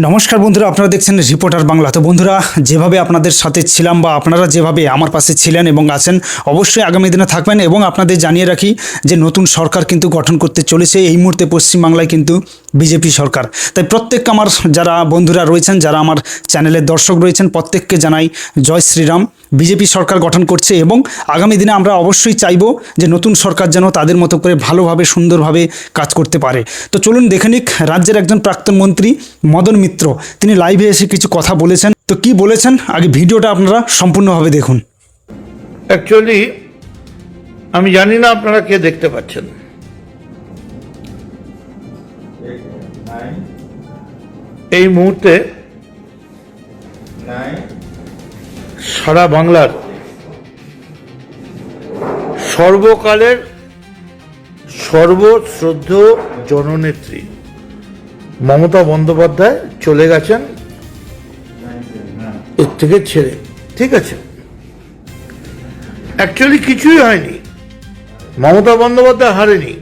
নমস্কার বন্ধুরা, আপনারা দেখছেন রিপোর্টার বাংলা। তো বন্ধুরা, যেভাবে আপনাদের সাথে ছিলাম বা আপনারা যেভাবে আমার পাশে ছিলেন এবং আছেন, অবশ্যই আগামী দিনে থাকবেন। এবং আপনাদের জানিয়ে রাখি যে নতুন সরকার কিন্তু গঠন করতে চলেছে এই মুহূর্তে পশ্চিমবাংলায়, কিন্তু বিজেপি সরকার। তাই প্রত্যেক আমার যারা বন্ধুরা রয়েছেন, যারা আমার চ্যানেলের দর্শক রয়েছেন, প্রত্যেককে জানাই জয় শ্রীরাম। বিজেপি সরকার গঠন করছে এবং আগামী দিনে আমরা অবশ্যই চাইব যে নতুন সরকার যেন তাদের মতো করে ভালোভাবে সুন্দরভাবে কাজ করতে পারে। তো চলুন দেখে নিক রাজ্যের একজন প্রাক্তন মন্ত্রী মদন মিত্র, তিনি লাইভে এসে কিছু কথা বলেছেন। তো কি বলেছেন আগে ভিডিওটা আপনারা সম্পূর্ণভাবে দেখুন। অ্যাকচুয়ালি আমি জানি না আপনারা কে দেখতে পাচ্ছেন। এই মুহূর্তে সারা বাংলার সর্বকালের সর্বশ্রদ্ধেয় জননেত্রী মমতা বন্দ্যোপাধ্যায় চলে গেছেন এর থেকে ছেড়ে। ঠিক আছে, অ্যাকচুয়ালি কিছুই হয়নি, মমতা বন্দ্যোপাধ্যায় হারেনি।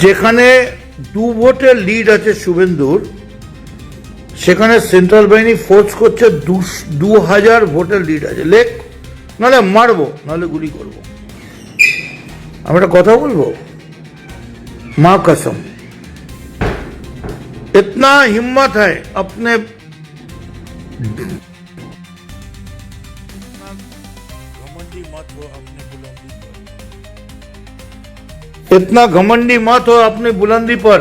যেখানে 2 ভোটের লিড আছে শুভেন্দুর, সেখানে সেন্ট্রাল বাহিনী ফোর্স করছে 2000 ভোটের লিড আছে। লেখ, নাহলে মারবো, নাহলে গুলি করবো। আমি একটা কথা বলবো, मां कसम, इतना हिम्मत है अपने इतना घमंडी मत हो अपनी बुलंदी पर।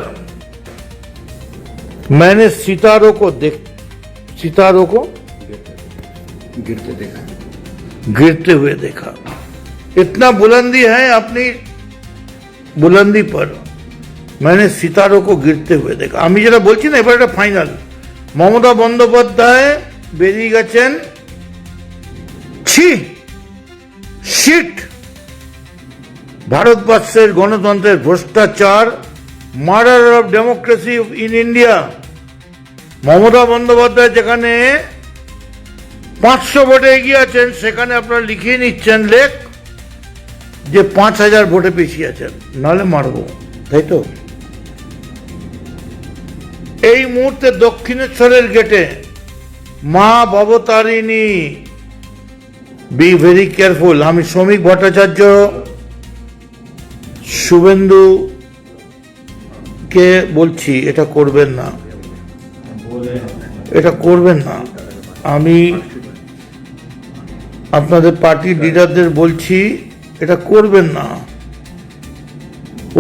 मैंने सितारों को गिरते हुए देखा। इतना बुलंदी है अपनी बुलंदी पर, मैंने सितारों को गिरते हुए देखा। আমি যেটা বলছি না, এবার এটা ফাইনাল। মমতা বন্দ্যোপাধ্যায় বেরিয়ে গেছেন। শিট, ভারতবর্ষের গণতন্ত্রের ভ্রষ্টাচার, murder of democracy in India. Mamata Bandyopadhyay যেখানে 500 ভোটে এগিয়ে আছেন, সেখানে আপনারা লিখিয়ে নিচ্ছেন লেখ যে 5000 ভোটে পিছিয়ে আছেন, নাহলে মারবো। তাই তো? এই মুহূর্তে দক্ষিণেশ্বরের গেটে মা ভবতারিণী, বি ভেরি কেয়ারফুল। আমি শ্রমিক ভট্টাচার্য শুভেন্দু কে বলছি, এটা করবেন না, এটা করবেন না। আমি আপনাদের পার্টির লিডারদের বলছি, এটা করবেন না।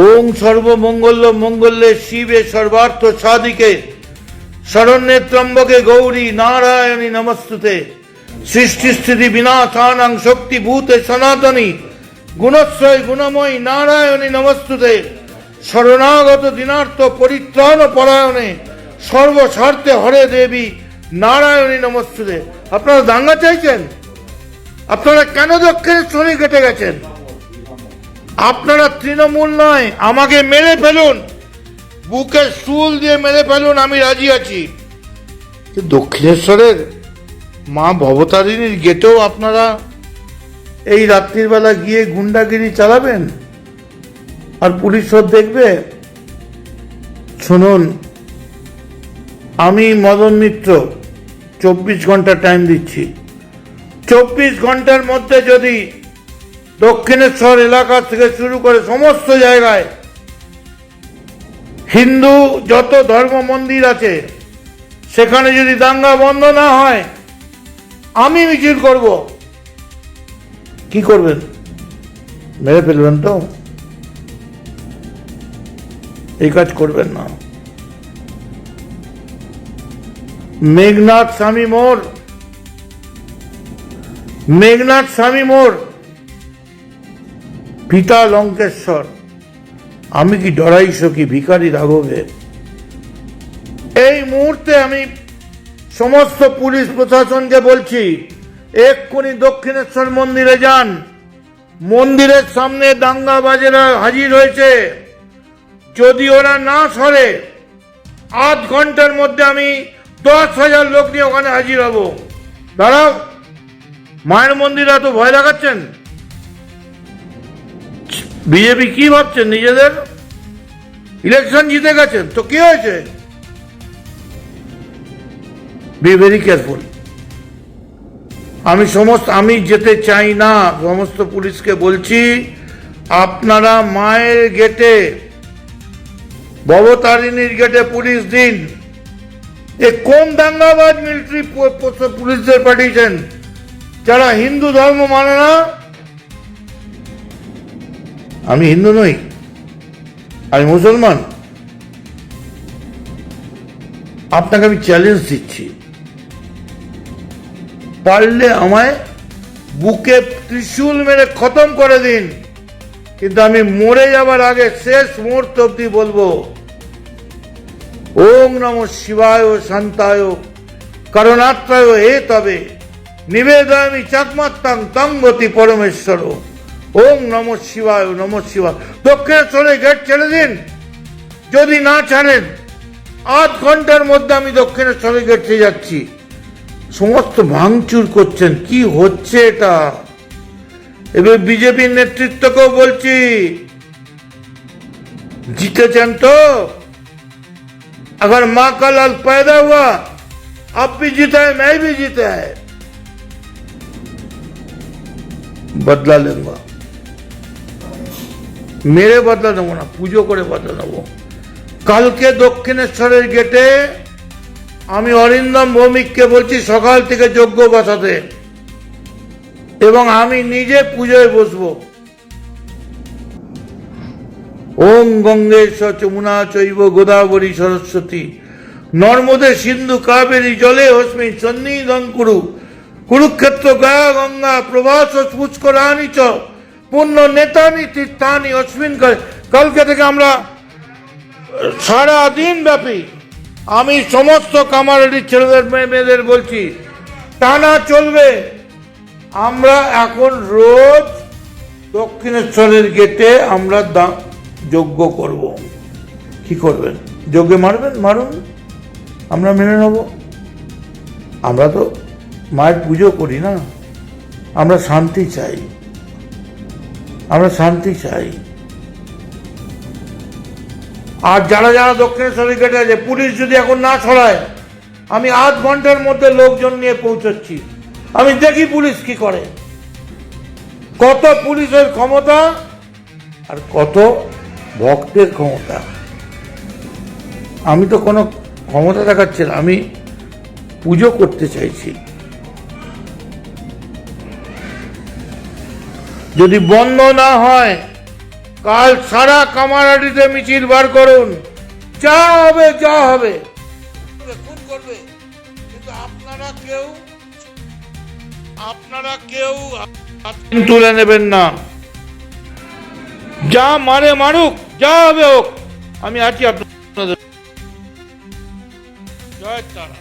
ওং সর্বমঙ্গল্য মঙ্গলে শিবে সর্বার্থ সাধিকে শরণ্যে ত্রম্বকে গৌরী নারায়ণী নমস্তুতে সৃষ্টি স্থিতি বিনাশানাং শক্তিভূতে সনাতনী গুণশ্রয় গুণময়ী নারায়ণী নমস্তুতে শরণাগত দিনার্থ পরিত্রাণ পরায়ণে সর্বস্বার্থে হরে দেবী নারায়ণী নমস্তুতে। আপনারা দাঙ্গা চাইছেন? আপনারা কেন দক্ষিণেশ্বরে কেটে গেছেন? আপনারা তৃণমূল নয়, আমাকে মেরে ফেলুন, বুকে স্টুল দিয়ে মেরে ফেলুন, আমি রাজি আছি। দক্ষিণেশ্বরের মা ভবতারিণীর গেটেও আপনারা এই রাত্রির বেলা গিয়ে গুন্ডাগিরি চালাবেন আর পুলিশ সব দেখবে? শুনুন, আমি মদন মিত্র 24 ঘন্টা টাইম দিচ্ছি। 24 ঘন্টার মধ্যে যদি দক্ষিণেশ্বর এলাকা থেকে শুরু করে সমস্ত জায়গায় হিন্দু যত ধর্ম মন্দির আছে, সেখানে যদি দাঙ্গা বন্ধ না হয়, আমি মিছিল করব। কি করবেন? মেরে ফেলবেন তো? এই কাজ করবেন না। মেঘনাথ স্বামী মোর পিতা লঙ্কেশ্বর, আমি কি ডরাই সখী ভিখারি রাঘবে। এই মুহূর্তে আমি সমস্ত পুলিশ প্রশাসনকে বলছি, এক্ষুনি দক্ষিণেশ্বর মন্দিরে যান। মন্দিরের সামনে দাঙ্গাবাজেরা হাজির হয়েছে। যদি ওরা না সরে, 8 ঘন্টার মধ্যে আমি 10,000 লোক নিয়ে ওখানে হাজির হব। দাঁড়াও, মায়ের মন্দিরে এত ভয় দেখাচ্ছেন? বিজেপি কি ভাবছেন নিজেদের? ইলেকশন জিতে গেছেন তো কি হয়েছে? Be very careful. আমি যেতে চাই না, সমস্ত পুলিশকে বলছি আপনারা মায়ের গেটে, ভবতারিণীর গেটে পুলিশ দিন। এ কোন দাঙ্গাবাজ মিলিটারি পুলিশদের পাঠিয়েছেন যারা হিন্দু ধর্ম মানে না? আমি হিন্দু নই, আমি মুসলমান। আপনাকে আমি চ্যালেঞ্জ দিচ্ছি, পারলে আমায় বুকে ত্রিশূল মেরে খতম করে দিন, কিন্তু আমি মরে যাবার আগে শেষ মুহূর্ত অব্দি বলবো ওং নমঃ শিবায় শান্তায় করুণাত্রায় হে তবে নিবেদয়ামি চাকমাত্তাং তঙ্গতি পরমেশ্বর। ওং নমঃ শিবায় নমঃ শিবায়। দক্ষিণেশ্বরে গেট ছেড়ে দিন। যদি না ছাড়েন, আধ ঘন্টার মধ্যে আমি দক্ষিণেশ্বরে গেটে যাচ্ছি। সমস্ত ভাঙচুর করছেন, কি হচ্ছে এটা? এবার বিজেপির নেতৃত্বকেও বলছি, जीतेছেন तो? अगर माँ का लाल पैदा हुआ, अब भी जीता है, मैं भी जीता है, बदला लूंगा। मेरे बदला নেব না, পুজো করে বদলা নেব। কালকে দক্ষিণেশ্বরের গেটে আমি অরিন্দম ভৌমিককে বলছি সকাল থেকে যজ্ঞ বসাতে, এবং আমি নিজে পুজোয় বসবো। ওম গঙ্গেশ যমুনা চৈব গোদাবরী সরস্বতী নর্মদে সিন্ধু কাবেরী জলে হস্মি সন্নিধং কুরু কুরুক্ষেত্র গয়া গঙ্গা প্রভাস পুষ্করাণী চ পুণ্য নেতানি তীর্থানি অস্মিন। কালকে থেকে আমরা সারা দিন ব্যাপী আমি সমস্ত কামারহাটির ছেলেদের মেয়েদের বলছি টানা চলবে। আমরা এখন রোজ দক্ষিণেশ্বরের গেটে আমরা যজ্ঞ করব। কি করবেন? যজ্ঞে মারবেন, মারুন, আমরা মেনে নেব। আমরা তো মায়ের পুজো করি না, আমরা শান্তি চাই, আমরা শান্তি চাই। আর যারা যারা দক্ষিণেশ্বরের গেটে আছে, পুলিশ যদি এখন না ছড়ায়, আমি আধ ঘন্টার মধ্যে লোকজন নিয়ে পৌঁছচ্ছি। আমি দেখি পুলিশ কি করে, কত পুলিশের ক্ষমতা আর কত ভক্তের ক্ষমতা। আমি তো কোনো ক্ষমতা দেখাচ্ছি না, আমি পুজো করতে চাইছি। যদি বন্ধ না হয়, কাল সারা কামারহাটিতে মিছিল বার করুন, যা হবে যা হবে, খুন করবে, কিন্তু আপনারা কেউ তুলে নেবেন না। যা মারে মারুক, যা হবে হোক, আমি আছি আপনাদের। জয় তারা।